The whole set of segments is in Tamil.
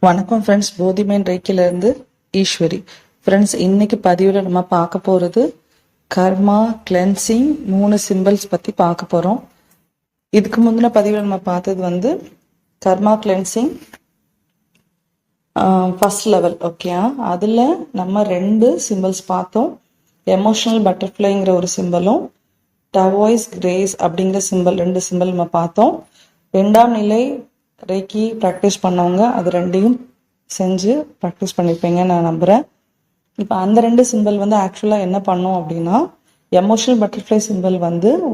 வணக்கம் ஃப்ரெண்ட்ஸ், போதிமேன் ரேக்கிலிருந்து ஈஸ்வரி. ஃப்ரெண்ட்ஸ், இன்னைக்கு பதிவில் நம்ம பார்க்க போகிறது கர்மா கிளென்சிங் 3 சிம்பிள்ஸ் பற்றி பார்க்க போகிறோம். இதுக்கு முந்தின பதிவில் நம்ம பார்த்தது கர்மா கிளென்சிங் ஃபர்ஸ்ட் லெவல். ஓகே, அதில் நம்ம 2 சிம்பிள்ஸ் பார்த்தோம். எமோஷனல் பட்டர்ஃப்ளைங்கிற ஒரு சிம்பிளும் டவாய்ஸ் கிரேஸ் அப்படிங்கிற சிம்பிள், 2 சிம்பிள் நம்ம பார்த்தோம். 2ஆம் நிலை ரேக்கி ப்ராக்டிஸ் பண்ணவங்க அது 2ஐயும் செஞ்சு ப்ராக்டிஸ் பண்ணியிருப்பீங்கன்னு நான் நம்புகிறேன். இப்போ அந்த 2 சிம்பிள் ஆக்சுவலாக என்ன பண்ணோம் அப்படின்னா, எமோஷனல் பட்டர்ஃப்ளை சிம்பிள்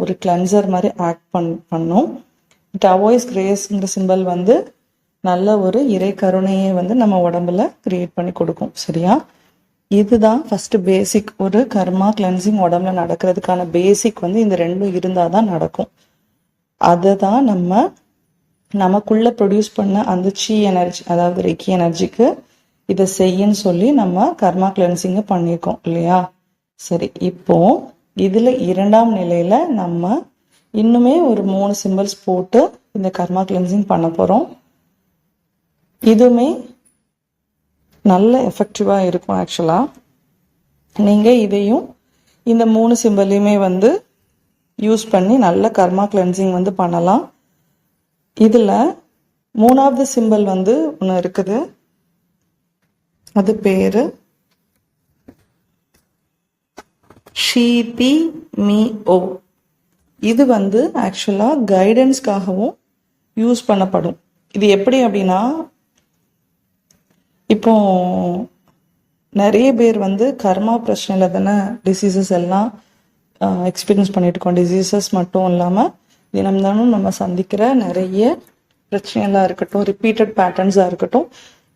ஒரு கிளென்சர் மாதிரி ஆக்ட் பண்ணும். டவாய்ஸ் கிரேஸ்ங்கிற சிம்பிள் நல்ல ஒரு இறை கருணையை நம்ம உடம்புல கிரியேட் பண்ணி கொடுக்கும். சரியா? இதுதான் ஃபர்ஸ்ட் பேசிக். ஒரு கர்மா கிளென்சிங் உடம்புல நடக்கிறதுக்கான பேசிக் இந்த 2 இருந்தால் தான் நடக்கும். அதை தான் நமக்குள்ள ப்ரொடியூஸ் பண்ண அந்த சி எனர்ஜி, அதாவது ரெக்கி எனர்ஜிக்கு இதை செய்யன்னு சொல்லி நம்ம கர்மா கிளென்சிங்க பண்ணியிருக்கோம் இல்லையா? சரி, இப்போ இதுல 2ஆம் நிலையில நம்ம இன்னுமே ஒரு 3 சிம்பிள்ஸ் போட்டு இந்த கர்மா கிளென்சிங் பண்ண போறோம். இதுவுமே நல்ல எஃபெக்டிவா இருக்கும். ஆக்சுவலா நீங்க இதையும் இந்த 3 சிம்பிளையுமே யூஸ் பண்ணி நல்ல கர்மா கிளென்சிங் பண்ணலாம். இதுல 3ஆவது சிம்பிள் ஒன்று இருக்குது. அது பேரு ஷீதி மீ ஓ. இது ஆக்சுவலா கைடன்ஸ்க்காகவும் யூஸ் பண்ணப்படும். இது எப்படி அப்படின்னா, இப்போ நிறைய பேர் கர்மா பிரச்சனையில தானே டிசீசஸ் எல்லாம் எக்ஸ்பீரியன்ஸ் பண்ணிட்டு இருக்கோம். டிசீசஸ் மட்டும் இல்லாமல் தினம்தானும் நம்ம சந்திக்கிற நிறைய பிரச்சனைகளாக இருக்கட்டும், ரிப்பீட்டட் பேட்டர்ன்ஸாக இருக்கட்டும்,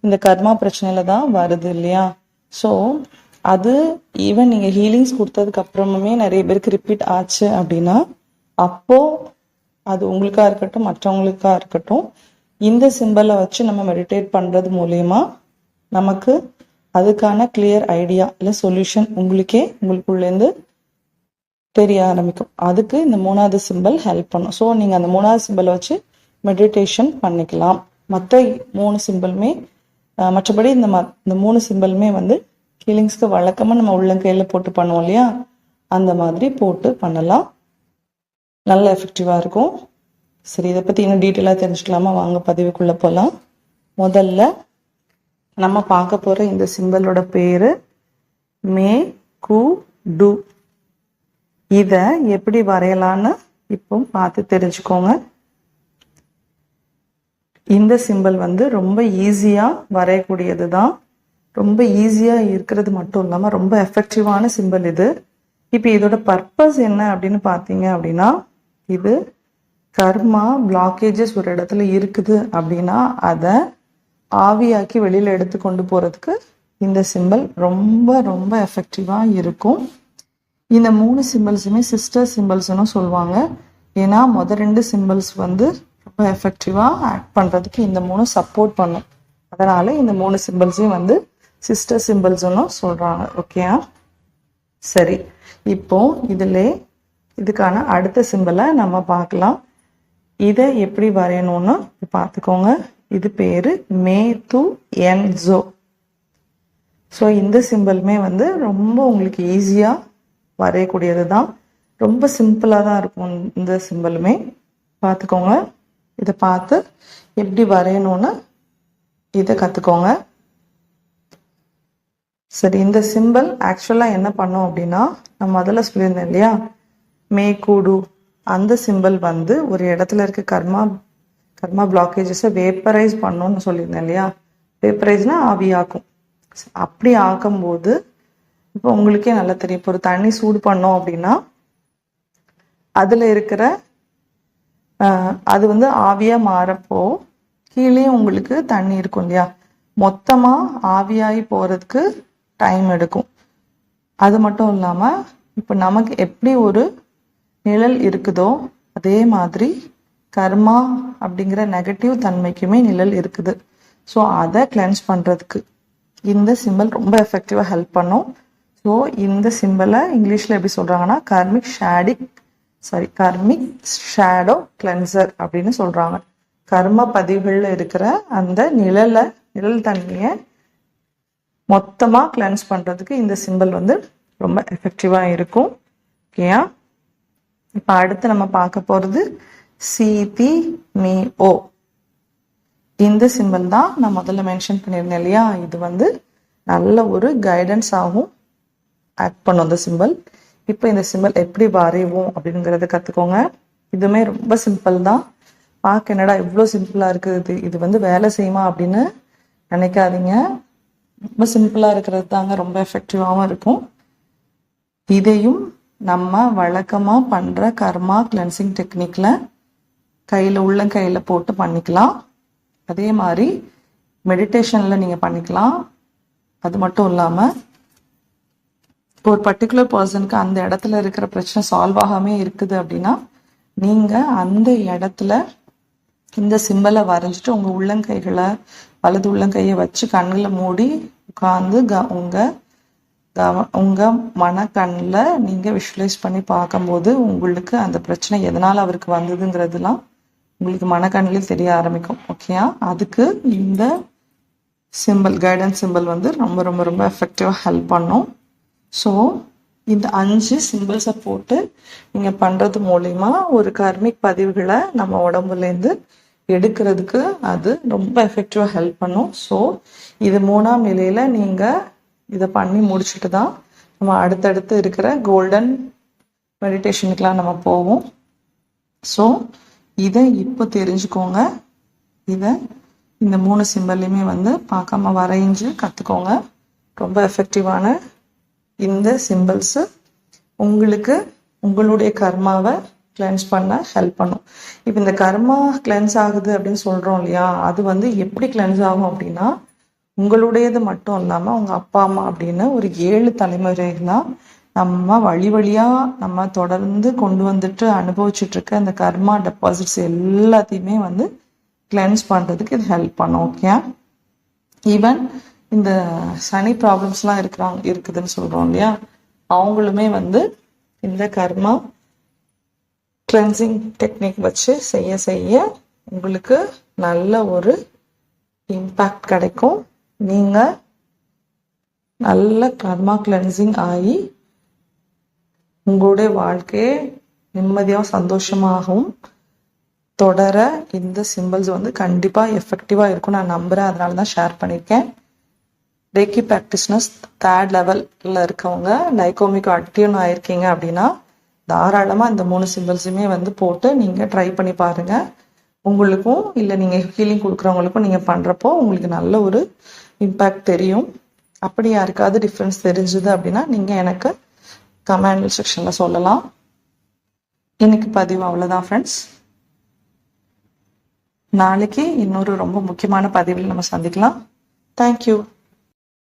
இந்த கர்மா பிரச்சனையில தான் வருது இல்லையா? ஸோ அது ஈவன் நீங்கள் ஹீலிங்ஸ் கொடுத்ததுக்கு அப்புறமுமே நிறைய பேருக்கு ரிப்பீட் ஆச்சு அப்படின்னா, அப்போ அது உங்களுக்கா இருக்கட்டும் மற்றவங்களுக்கா இருக்கட்டும், இந்த சிம்பிளை வச்சு நம்ம மெடிடேட் பண்ணுறது மூலயமா நமக்கு அதுக்கான கிளியர் ஐடியா இல்லை சொல்யூஷன் உங்களுக்குள்ளேருந்து தெரிய ஆரம்பிக்கும். அதுக்கு இந்த 3ஆவது சிம்பிள் ஹெல்ப் பண்ணும். ஸோ நீங்கள் அந்த 3ஆவது சிம்பிளை வச்சு மெடிடேஷன் பண்ணிக்கலாம். மற்ற 3 சிம்பிளுமே மற்றபடி இந்த 3 சிம்பிளுமே ஹீலிங்ஸ்க்கு வழக்கமாக நம்ம உள்ளங்கையில் போட்டு பண்ணுவோம் இல்லையா? அந்த மாதிரி போட்டு பண்ணலாம். நல்ல எஃபெக்டிவாக இருக்கும். சரி, இதை பற்றி இன்னும் டீட்டெயிலாக தெரிஞ்சுக்கலாமா? வாங்க பதிவுக்குள்ளே போகலாம். முதல்ல நம்ம பார்க்க போகிற இந்த சிம்பிளோட பேர் மே கு டு. இதை எப்படி வரையலான்னு இப்போ பார்த்து தெரிஞ்சுக்கோங்க. இந்த சிம்பிள் ரொம்ப ஈஸியாக வரையக்கூடியது தான். ரொம்ப ஈஸியாக இருக்கிறது மட்டும் இல்லாமல் ரொம்ப எஃபெக்டிவான சிம்பிள் இது. இப்போ இதோட பர்பஸ் என்ன அப்படின்னு பார்த்தீங்க அப்படின்னா, இது கர்மா பிளாக்கேஜஸ் ஒரு இடத்துல இருக்குது அப்படின்னா அதை ஆவியாக்கி வெளியில் எடுத்து கொண்டு போகிறதுக்கு இந்த சிம்பிள் ரொம்ப ரொம்ப எஃபெக்டிவாக இருக்கும். இந்த 3 சிம்பிள்ஸுமே சிஸ்டர் சிம்பிள்ஸ்னு சொல்லுவாங்க. ஏன்னா முதல் 2 சிம்பிள்ஸ் ரொம்ப எஃபெக்டிவாக ஆக்ட் பண்ணுறதுக்கு இந்த 3 சப்போர்ட் பண்ணும். அதனால இந்த 3 சிம்பிள்ஸையும் சிஸ்டர் சிம்பிள்ஸ்னு சொல்கிறாங்க. ஓகேயா? சரி, இப்போ இதுக்கான அடுத்த சிம்பிளை நம்ம பார்க்கலாம். இதை எப்படி வரையணும்னு பார்த்துக்கோங்க. இது பேரு மே து என்சோ. ஸோ இந்த சிம்பிளுமே ரொம்ப உங்களுக்கு ஈஸியாக வரையக்கூடியது தான். ரொம்ப சிம்பிளாக தான் இருக்கும் இந்த சிம்பிளுமே. பார்த்துக்கோங்க. இதை பார்த்து எப்படி வரையணும்னு இதை கற்றுக்கோங்க. சரி, இந்த சிம்பிள் ஆக்சுவலாக என்ன பண்ணோம் அப்படின்னா, நான் முதல்ல சொல்லியிருந்தேன் இல்லையா, மே கூடு. அந்த சிம்பிள் ஒரு இடத்துல இருக்க கர்மா பிளாக்கேஜஸை வேப்பரைஸ் பண்ணோன்னு சொல்லியிருந்தேன் இல்லையா? வேப்பரைஸ்னா ஆவியாக்கும். அப்படி ஆக்கும்போது இப்போ உங்களுக்கே நல்லா தெரியும். இப்போ ஒரு தண்ணி சூடு பண்ணோம் அப்படின்னா அதில் இருக்கிற அது ஆவியாக மாறப்போ கீழே உங்களுக்கு தண்ணி இருக்கும் இல்லையா? மொத்தமாக ஆவியாகி போகிறதுக்கு டைம் எடுக்கும். அது மட்டும் இல்லாமல் இப்போ நமக்கு எப்படி ஒரு நிழல் இருக்குதோ அதே மாதிரி கர்மா அப்படிங்கிற நெகட்டிவ் தன்மைக்குமே நிழல் இருக்குது. ஸோ அதை கிளென்ஸ் பண்ணுறதுக்கு இந்த சிம்பிள் ரொம்ப எஃபெக்டிவாக ஹெல்ப் பண்ணும். ஸோ இந்த சிம்பிளை இங்கிலீஷில் எப்படி சொல்கிறாங்கன்னா கர்மிக் ஷேடோ கிளென்சர் அப்படின்னு சொல்கிறாங்க. கர்ம பதிவுகளில் இருக்கிற அந்த நிழலை நிழல் தன்மையை மொத்தமாக கிளென்ஸ் பண்ணுறதுக்கு இந்த சிம்பிள் வந்து ரொம்ப எஃபெக்டிவாக இருக்கும். ஓகேயா? இப்போ அடுத்து நம்ம பார்க்க போகிறது CPMO. இந்த சிம்பிள் தான் நான் முதல்ல மென்ஷன் பண்ணியிருந்தேன் இல்லையா? இது வந்து நல்ல ஒரு கைடன்ஸ் ஆகும், ஆக்ட் பண்ணும் இந்த சிம்பிள். இப்போ இந்த சிம்பிள் எப்படி வரைவோம் அப்படிங்கிறத கற்றுக்கோங்க. இதுவுமே ரொம்ப சிம்பிள் தான். பார்க்க என்னடா இவ்வளோ சிம்பிளாக இருக்குது, இது வந்து வேலை செய்யுமா அப்படின்னு நினைக்காதீங்க. ரொம்ப சிம்பிளாக இருக்கிறது தாங்க ரொம்ப எஃபெக்டிவாகவும் இருக்கும். இதையும் நம்ம வழக்கமாக பண்ணுற கர்மா கிளென்சிங் டெக்னிக்கில் கையில் உள்ளங்கையில் போட்டு பண்ணிக்கலாம். அதே மாதிரி மெடிடேஷனில் நீங்கள் பண்ணிக்கலாம். அது மட்டும் இல்லாமல் இப்போ ஒரு பர்டிகுலர் பர்சனுக்கு அந்த இடத்துல இருக்கிற பிரச்சனை சால்வ் ஆகாமே இருக்குது அப்படின்னா நீங்கள் அந்த இடத்துல இந்த சிம்பிளை வரைஞ்சிட்டு உங்கள் உள்ளங்கைகளை வலது உள்ளங்கையை வச்சு கண்ணில் மூடி உட்காந்து உங்கள் மனக்கண்ணில் நீங்கள் விஷுவலைஸ் பண்ணி பார்க்கும்போது உங்களுக்கு அந்த பிரச்சனை எதனால் அவருக்கு வந்ததுங்கிறதுலாம் உங்களுக்கு மனக்கண்ணிலே தெரிய ஆரம்பிக்கும். ஓகேயா? அதுக்கு இந்த சிம்பிள், கைடன்ஸ் சிம்பிள் வந்து ரொம்ப ரொம்ப ரொம்ப எஃபெக்டிவாக ஹெல்ப் பண்ணும். ஸோ இந்த 5 சிம்பிள்ஸை போட்டு நீங்கள் பண்ணுறது மூலிமா ஒரு கர்மிக் பதிவுகளை நம்ம உடம்புலேருந்து எடுக்கிறதுக்கு அது ரொம்ப எஃபெக்டிவாக ஹெல்ப் பண்ணும். ஸோ இது 3ஆம் நிலையில் நீங்கள் இதை பண்ணி முடிச்சுட்டு தான் நம்ம அடுத்தடுத்து இருக்கிற கோல்டன் மெடிடேஷனுக்கெலாம் நம்ம போவோம். ஸோ இதை இப்போ தெரிஞ்சுக்கோங்க. இந்த 3 சிம்பிளையுமே வந்து பார்க்காம வரைஞ்சு கற்றுக்கோங்க. ரொம்ப எஃபெக்டிவான இந்த சிம்பிள்ஸு உங்களுக்கு உங்களுடைய கர்மாவை கிளென்ஸ் பண்ண ஹெல்ப் பண்ணும். இப்போ இந்த கர்மா கிளென்ஸ் ஆகுது அப்படின்னு சொல்கிறோம் இல்லையா? அது வந்து எப்படி கிளென்ஸ் ஆகும் அப்படின்னா உங்களுடையது மட்டும் இல்லாமல் உங்கள் அப்பா அம்மா அப்படின்னு ஒரு 7 தலைமுறைகளாக நம்ம வழி வழியாக நம்ம தொடர்ந்து கொண்டு வந்துட்டு அனுபவிச்சுட்ருக்க அந்த கர்மா டெபாசிட்ஸ் எல்லாத்தையுமே வந்து கிளென்ஸ் பண்ணுறதுக்கு இது ஹெல்ப் பண்ணும். ஓகே? ஈவன் இந்த சனி ப்ராப்ளம்ஸ்லாம் இருக்குதுன்னு சொல்கிறோம் இல்லையா? அவங்களுமே வந்து இந்த கர்மா கிளென்சிங் டெக்னிக் வச்சு செய்ய உங்களுக்கு நல்ல ஒரு இம்பேக்ட் கிடைக்கும். நீங்கள் நல்ல கர்மா கிளென்சிங் ஆகி உங்களுடைய வாழ்க்கையை நிம்மதியாகவும் சந்தோஷமாகவும் தொடர இந்த சிம்பிள்ஸ் வந்து கண்டிப்பாக எஃபெக்டிவாக இருக்கும் நான் நம்புகிறேன். அதனால தான் ஷேர் பண்ணியிருக்கேன். ரேக்கி ப்ராக்டிஸ்னஸ் 3rd லெவலில் இருக்கவங்க லைகோமிக்கு அட்டியூன் ஆயிருக்கீங்க அப்படின்னா தாராளமாக இந்த 3 சிம்பிள்ஸுமே வந்து போட்டு நீங்கள் ட்ரை பண்ணி பாருங்கள். உங்களுக்கும் இல்லை நீங்கள் ஹீலிங் கொடுக்குறவங்களுக்கும் நீங்கள் பண்ணுறப்போ உங்களுக்கு நல்ல ஒரு இம்பேக்ட் தெரியும். அப்படி யாருக்காவது டிஃப்ரென்ஸ் தெரிஞ்சுது அப்படின்னா நீங்கள் எனக்கு கமெண்ட் செக்ஷனில் சொல்லலாம். இன்னைக்கு பதிவு அவ்வளோதான் ஃப்ரெண்ட்ஸ். நாளைக்கு இன்னொரு ரொம்ப முக்கியமான பதிவில் நம்ம சந்திக்கலாம். தேங்க்யூ.